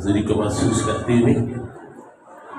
حضوری کو محسوس کرتے ہوئے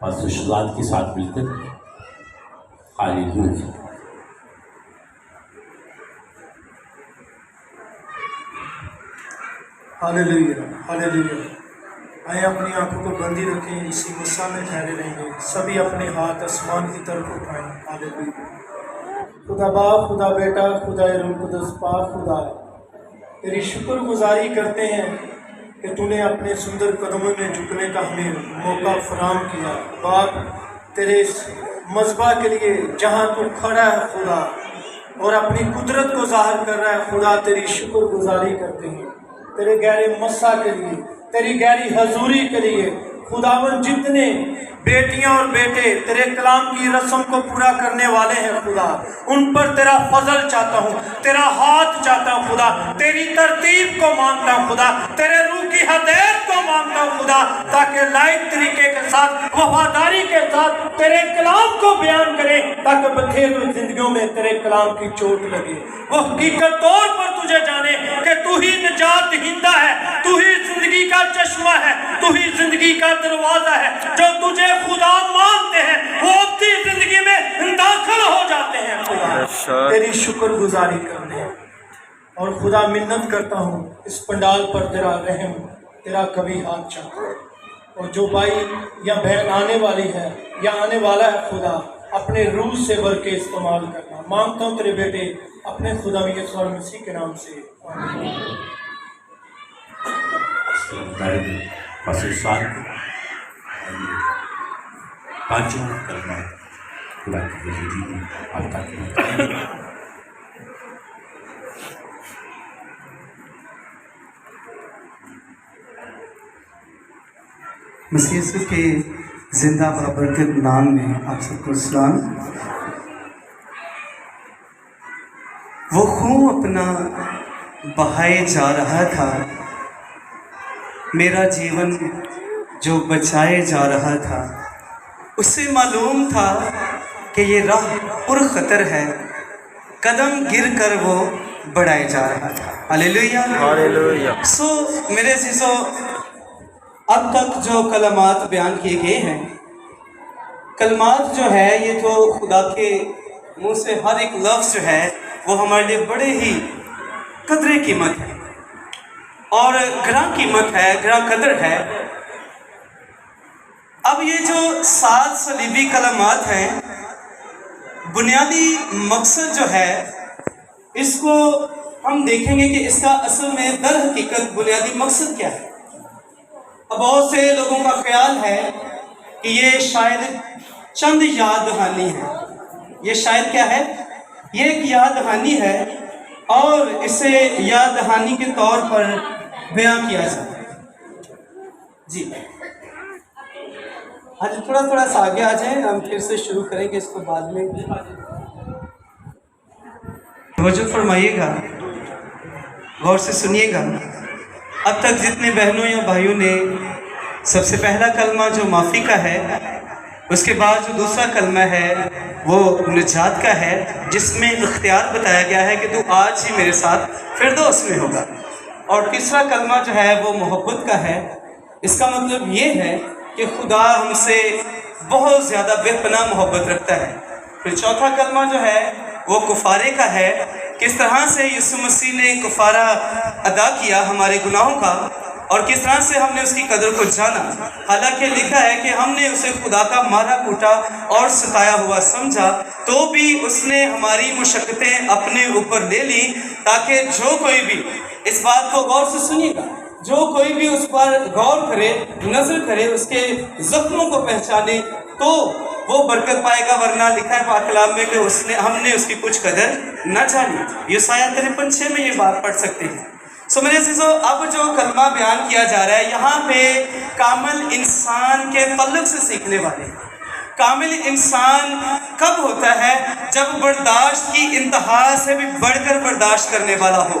پاسٹر شہزاد کے ساتھ مل کر ہاللیلویا۔ ہاللیلویا ہاللیلویا۔ آئیں اپنی آنکھوں کو بندی رکھیں، اسی مسا میں ٹھہرے رہیں گے، سبھی اپنے ہاتھ آسمان کی طرف اٹھائیں۔ ہاللیلویا۔ خدا باپ، خدا بیٹا، خدا روح القدس پاک خدا، تیری شکر گزاری کرتے ہیں کہ تو نے اپنے سندر قدموں میں جھکنے کا ہمیں موقع فراہم کیا۔ باپ تیرے اس مذبح کے لیے جہاں تو کھڑا ہے خدا اور اپنی قدرت کو ظاہر کر رہا ہے خدا، تیری شکر گزاری کرتے ہیں تیرے گہرے مسا کے لیے، تیری گہری حضوری کے لیے۔ خداوند جتنے بیٹیاں اور بیٹے تیرے کلام کی رسم کو پورا کرنے والے ہیں خدا، ان پر تیرا فضل چاہتا ہوں، تیرا ہاتھ چاہتا ہوں خدا، تیری ترتیب کو مانگتا ہوں خدا، تیرے روح کی ہدایت کو مانگتا ہوں خدا، تاکہ لائق طریقے کے ساتھ، وفاداری کے ساتھ تیرے کلام کو بیان کریں، تاکہ بکھیر ہوئی زندگیوں میں تیرے کلام کی چوٹ لگے، وہ حقیقت طور پر تجھے جانے کہ تو ہی نجات دہندہ ہے، تو ہی زندگی کا چشمہ ہے، تو ہی زندگی کا دروازہ ہے۔ جو تجھے خدا مانتے ہیں وہ اپنی زندگی میں داخل ہو جاتے ہیں خدا۔ تیری شکر گزاری کرنے اور خدا منت کرتا ہوں اس پنڈال پر تیرا رحم، تیرا کبھی ہاتھ چاہتا ہے، اور جو بھائی یا بہن آنے والی ہے یا آنے والا ہے خدا، اپنے روح سے بھر کے استعمال کرنا مانگتا ہوں تیرے بیٹے اپنے خدا یسوع مسیح کے نام سے، آمین۔ پاسٹر شہزاد پانچوں کلمہ خدا کی حضوری میں آپ تک مسیح یسوع کے زندہ بابرکت نام میں آپ سب کو سلام۔ وہ خون اپنا بہائے جا رہا تھا، میرا جیون جو بچائے جا رہا تھا، اسے معلوم تھا کہ یہ راہ پر خطر ہے، قدم گر کر وہ بڑھائے جا رہا تھا۔ ہاللیلویا ہاللیلویا۔ میرے عزیزو، اب تک جو کلمات بیان کیے گئے ہیں، کلمات جو ہے یہ تو خدا کے منہ سے ہر ایک لفظ جو ہے وہ ہمارے لیے بڑے ہی قدرے قیمت ہے اور گراں قیمت ہے، گراں قدر ہے۔ اب یہ جو 7 صلیبی کلمات ہیں، بنیادی مقصد جو ہے اس کو ہم دیکھیں گے کہ اس کا اصل میں در حقیقت بنیادی مقصد کیا ہے۔ اب بہت سے لوگوں کا خیال ہے کہ یہ شاید چند یاد دہانی ہے، یہ شاید کیا ہے، یہ ایک یاد دہانی ہے اور اسے یاد دہانی کے طور پر بیان کیا جاتا ہے۔ جی آج تھوڑا سا آگے آ جائیں، ہم پھر سے شروع کریں گے اس کو بعد میں۔ توجہ فرمائیے گا، غور سے سنیے گا۔ اب تک جتنے بہنوں یا بھائیوں نے سب سے پہلا کلمہ جو معافی کا ہے، اس کے بعد جو دوسرا کلمہ ہے وہ نجات کا ہے، جس میں اختیار بتایا گیا ہے کہ تو آج ہی میرے ساتھ فردوس میں ہوگا، اور تیسرا کلمہ جو ہے وہ محبت کا ہے۔ اس کا مطلب یہ ہے کہ خدا ہم سے بہت زیادہ بے پناہ محبت رکھتا ہے۔ پھر چوتھا کلمہ جو ہے وہ کفارے کا ہے، کس طرح سے یسوع مسیح نے کفارہ ادا کیا ہمارے گناہوں کا، اور کس طرح سے ہم نے اس کی قدر کو جانا۔ حالانکہ لکھا ہے کہ ہم نے اسے خدا کا مارا کوٹا اور ستایا ہوا سمجھا، تو بھی اس نے ہماری مشقتیں اپنے اوپر لے لی، تاکہ جو کوئی بھی اس بات کو غور سے سنیے گا، جو کوئی بھی اس پر غور کرے، نظر کرے، اس کے زخموں کو پہچانے تو وہ برکت پائے گا، ورنہ لکھا ہے پاک کلام میں کہ ہم نے اس کی کچھ قدر نہ جانی۔ یسایہ 53:6 میں یہ بات پڑھ سکتے ہیں۔ میرے عزیزو، اب جو کلمہ بیان کیا جا رہا ہے یہاں پہ کامل انسان کے تعلق سے سیکھنے والے ہیں۔ کامل انسان کب ہوتا ہے؟ جب برداشت کی انتہا سے بھی بڑھ کر برداشت کرنے والا ہو۔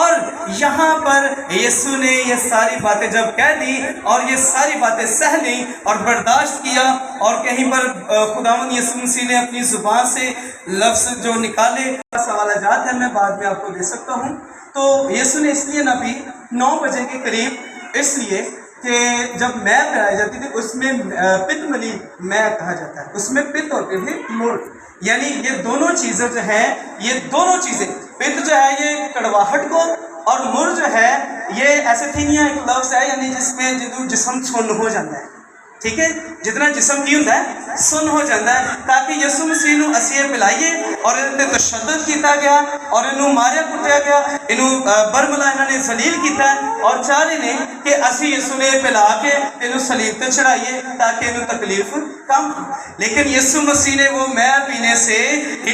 اور یہاں پر یسوع نے یہ ساری باتیں جب کہہ دی اور یہ ساری باتیں سہ لی اور برداشت کیا، اور کہیں پر خداوند یسوع مسیح نے اپنی زبان سے لفظ جو نکالے، سوال جات ہے میں بعد میں آپ کو دے سکتا ہوں۔ تو یسوع نے اس لیے نہ بھی 9 بجے کے قریب، اس لیے کہ جب میں پلائی جاتی تھی اس میں پت ملی میں کہا جاتا ہے، اس میں پت ہوتی تھی مر، یعنی یہ دونوں چیزیں جو ہیں، یہ دونوں چیزیں، پت جو ہے یہ کڑواہٹ کو، اور مر جو ہے یہ ایسیتھینیا ایک لفظ ہے، یعنی جس میں جسم سن ہو جاتا ہے، ٹھیک ہے، جتنا جسم کی ہوتا ہے سن ہو جاتا ہے، تاکہ یسوع مسیح نو اسی پلائیے اور ان تے تشدد کیتا گیا اور انہوں ماریا کٹیا گیا، انہوں برملا انہوں نے ذلیل کیتا ہے، اور چاہ رہے ہیں کہ اسی یسوع نے پلا کے انہوں صلیب تے چڑھائیے تاکہ انہوں تکلیف کم ہو، لیکن یسوع مسیح نے وہ میں پینے سے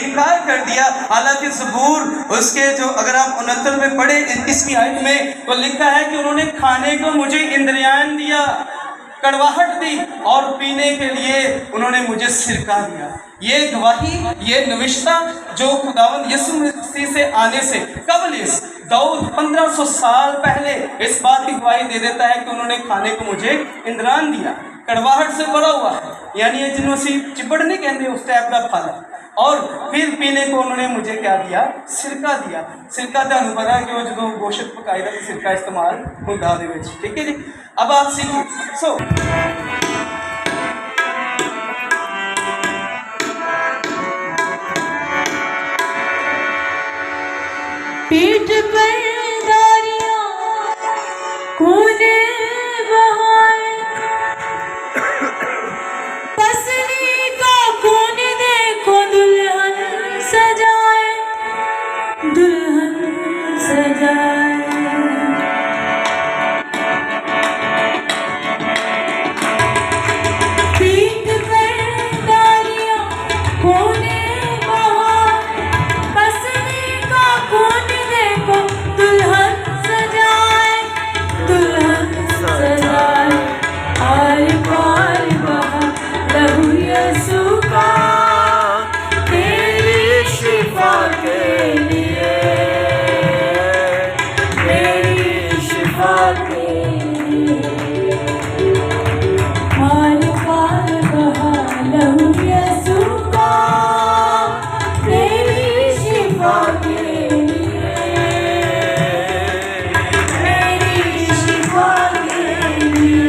انکار کر دیا۔ حالانکہ زبور اس کے جو اگر آپ 69 میں پڑھیں 21ویں آیت میں تو لکھا ہے کہ انہوں نے کھانے کو مجھے اندریان دیا، کڑواہٹ دی، اور پینے کے لیے انہوں نے مجھے سرکہ دیا۔ یہ گواہی، یہ نوشتہ جو خداوند یسوع مسیح سے آنے سے قبل اس داؤد 1500 سال پہلے اس بات کی گواہی دے دیتا ہے کہ انہوں نے کھانے کو مجھے اندران دیا، کڑواہٹ سے بھرا ہوا ہے، یعنی یہ جنوں سے چپڑ نہیں کہتے اس ٹائپ کا پھل ہے، اور پھر پینے کو انہوں نے مجھے کیا دیا؟ سرکہ دیا۔ سرکہ تو انہوں پتا ہے کہ وہ جدو گوشت پکائی دا سرکہ استعمال ہوتا دے وچ، ٹھیک ہے جی۔ اب آپ سیکھیں پیٹ پر داریاں خون بہائے، پسلی کا خون دیکھو دلہن سجائے، دلہن سجائے، پیٹ پر داریاں خون بہائے، پسلی کا خون دیکھو دلہن سجائے، دلہن سجائے، آر پار بہا لہو یسوع کا تیری شفا کے لیے، تیری شفا کے لیے، آر پار بہا لہو یسوع کا تیری شفا کے لیے، میری شفا کے لیے۔